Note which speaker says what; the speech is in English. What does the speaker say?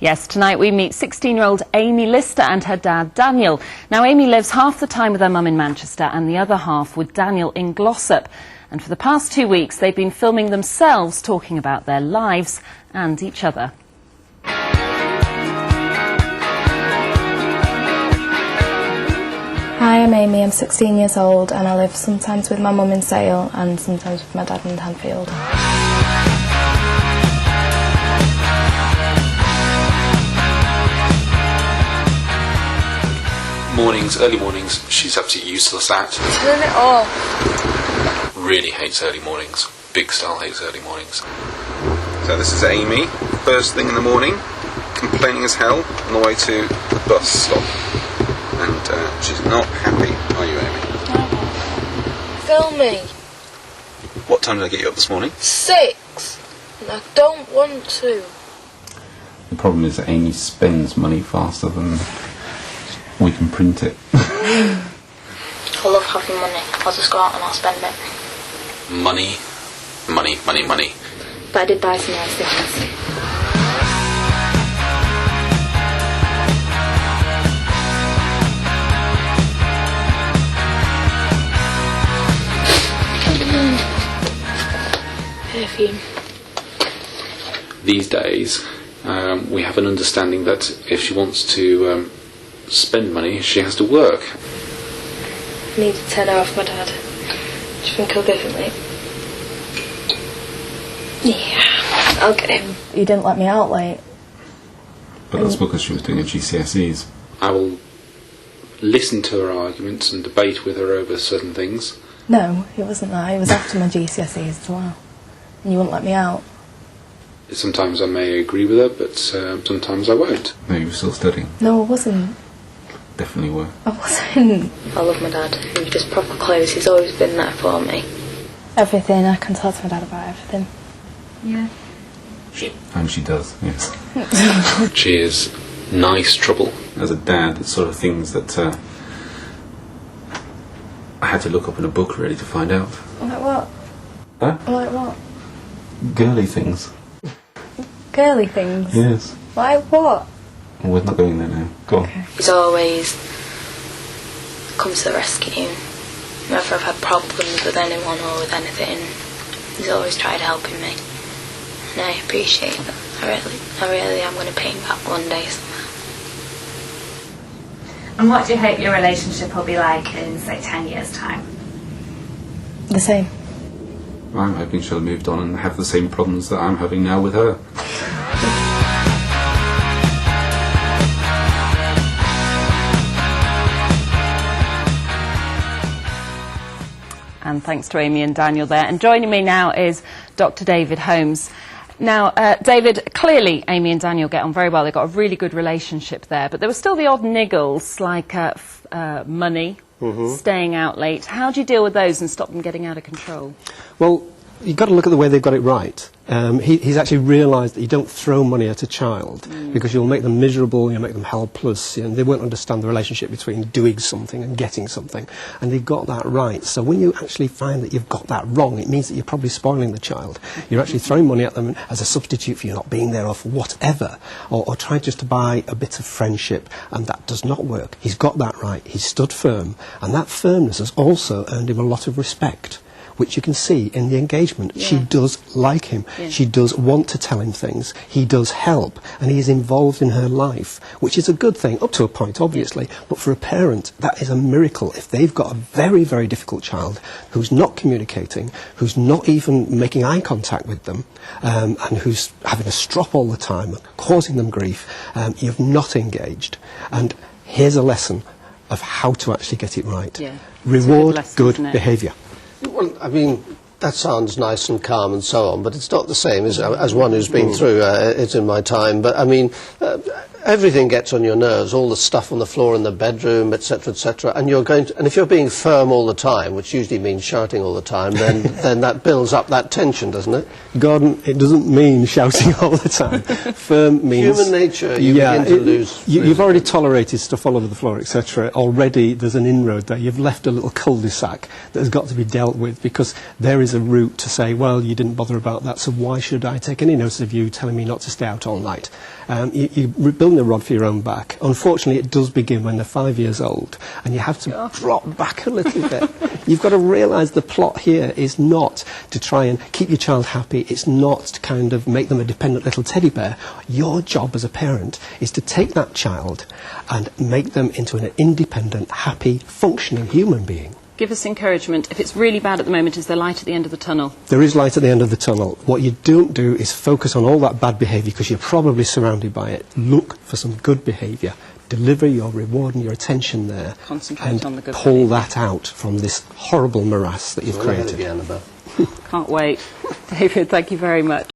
Speaker 1: Yes, tonight we meet 16-year-old Amy Lister and her dad Daniel. Now Amy lives half the time with her mum in Manchester and the other half with Daniel in Glossop. And for the past 2 weeks they've been filming themselves talking about their lives and each other.
Speaker 2: Hi, I'm Amy, I'm 16 years old and I live sometimes with my mum in Sale and sometimes with my dad in Tanfield.
Speaker 3: Mornings, early mornings, she's absolutely useless at.
Speaker 2: Turn it off.
Speaker 3: Really hates early mornings. Big style hates early mornings. So this is Amy, first thing in the morning, complaining as hell on the way to the bus stop. And she's not happy, are you, Amy?
Speaker 4: Film me.
Speaker 3: What time did I get you up this morning?
Speaker 4: 6. And I don't want to.
Speaker 5: The problem is that Amy spends money faster than we can print it.
Speaker 4: I love having money. I'll just go out and I'll spend it.
Speaker 3: Money, money, money, money.
Speaker 4: But I did buy some nice things. Perfume.
Speaker 3: These days, we have an understanding that if she wants to spend money, she has to work.
Speaker 4: I need to turn her off my dad. Do you think he'll give it me? Yeah, I'll get him.
Speaker 2: You didn't let me out late.
Speaker 5: But that's because she was doing her GCSEs.
Speaker 3: I will listen to her arguments and debate with her over certain things.
Speaker 2: No, it wasn't that. It was after my GCSEs as well. And you wouldn't let me out.
Speaker 3: Sometimes I may agree with her, but sometimes I won't.
Speaker 5: No, you were still studying.
Speaker 2: No, I wasn't.
Speaker 5: Definitely were.
Speaker 2: I wasn't.
Speaker 4: I love my dad. He's just proper close. He's always been there for me.
Speaker 2: Everything. I can talk to my dad about everything. Yeah.
Speaker 5: And she does, yes.
Speaker 3: She is nice trouble.
Speaker 5: As a dad, it's sort of things that I had to look up in a book really to find out.
Speaker 2: Like what?
Speaker 5: Huh?
Speaker 2: Like what?
Speaker 5: Girly things.
Speaker 2: Girly things?
Speaker 5: Yes.
Speaker 2: Like what?
Speaker 5: Well, we're not going there now. Go on.
Speaker 2: Okay.
Speaker 4: He's always come to the rescue. Whenever I've had problems with anyone or with anything, he's always tried helping me. And I appreciate that. I really am going to pay him back one day.
Speaker 6: And what do you hope your relationship will be like in, say, 10 years' time?
Speaker 2: The same.
Speaker 5: I'm hoping she'll have moved on and have the same problems that I'm having now with her.
Speaker 1: And thanks to Amy and Daniel there. And joining me now is Dr. David Holmes. Now, David, clearly Amy and Daniel get on very well. They've got a really good relationship there. But there were still the odd niggles, like money, staying out late. How do you deal with those and stop them getting out of control?
Speaker 7: Well, you've got to look at the way they've got it right. He's actually realised that you don't throw money at a child because you'll make them miserable, you'll make them helpless, and they won't understand the relationship between doing something and getting something. And they've got that right. So when you actually find that you've got that wrong, it means that you're probably spoiling the child. You're actually throwing money at them as a substitute for you not being there or for whatever, or trying just to buy a bit of friendship, and that does not work. He's got that right. He's stood firm, and that firmness has also earned him a lot of respect, which you can see in the engagement. Yeah. She does like him. Yeah. She does want to tell him things. He does help, and he is involved in her life, which is a good thing, up to a point, obviously. But for a parent, that is a miracle. If they've got a very, very difficult child who's not communicating, who's not even making eye contact with them, and who's having a strop all the time, causing them grief, you've not engaged. And here's a lesson of how to actually get it right.
Speaker 1: Yeah.
Speaker 7: Reward good behaviour.
Speaker 8: Well, I mean, that sounds nice and calm and so on, but it's not the same as one who's been through it in my time. But, I mean, everything gets on your nerves, all the stuff on the floor in the bedroom, etc., and you're going to, and if you're being firm all the time, which usually means shouting all the time, then that builds up that tension, doesn't it?
Speaker 7: Gordon, it doesn't mean shouting all the time. Firm means...
Speaker 8: Human nature, you begin to lose...
Speaker 7: You've already tolerated stuff all over the floor, etc. Already there's an inroad there. You've left a little cul-de-sac that has got to be dealt with because there is a route to say, well, you didn't bother about that, so why should I take any notice of you telling me not to stay out all night? You're building a rod for your own back. Unfortunately, it does begin when they're 5 years old, and you have to drop back a little bit. You've got to realise the plot here is not to try and keep your child happy. It's not to kind of make them a dependent little teddy bear. Your job as a parent is to take that child and make them into an independent, happy, functioning human being.
Speaker 1: Give us encouragement. If it's really bad at the moment, is there light at the end of the tunnel?
Speaker 7: There is light at the end of the tunnel. What you don't do is focus on all that bad behaviour because you're probably surrounded by it. Look for some good behaviour. Deliver your reward and your attention there.
Speaker 1: Concentrate
Speaker 7: and
Speaker 1: on the good
Speaker 7: pull
Speaker 1: behaviour.
Speaker 7: that out from this horrible morass that you've created.
Speaker 8: Again, about
Speaker 1: Can't wait. David, thank you very much.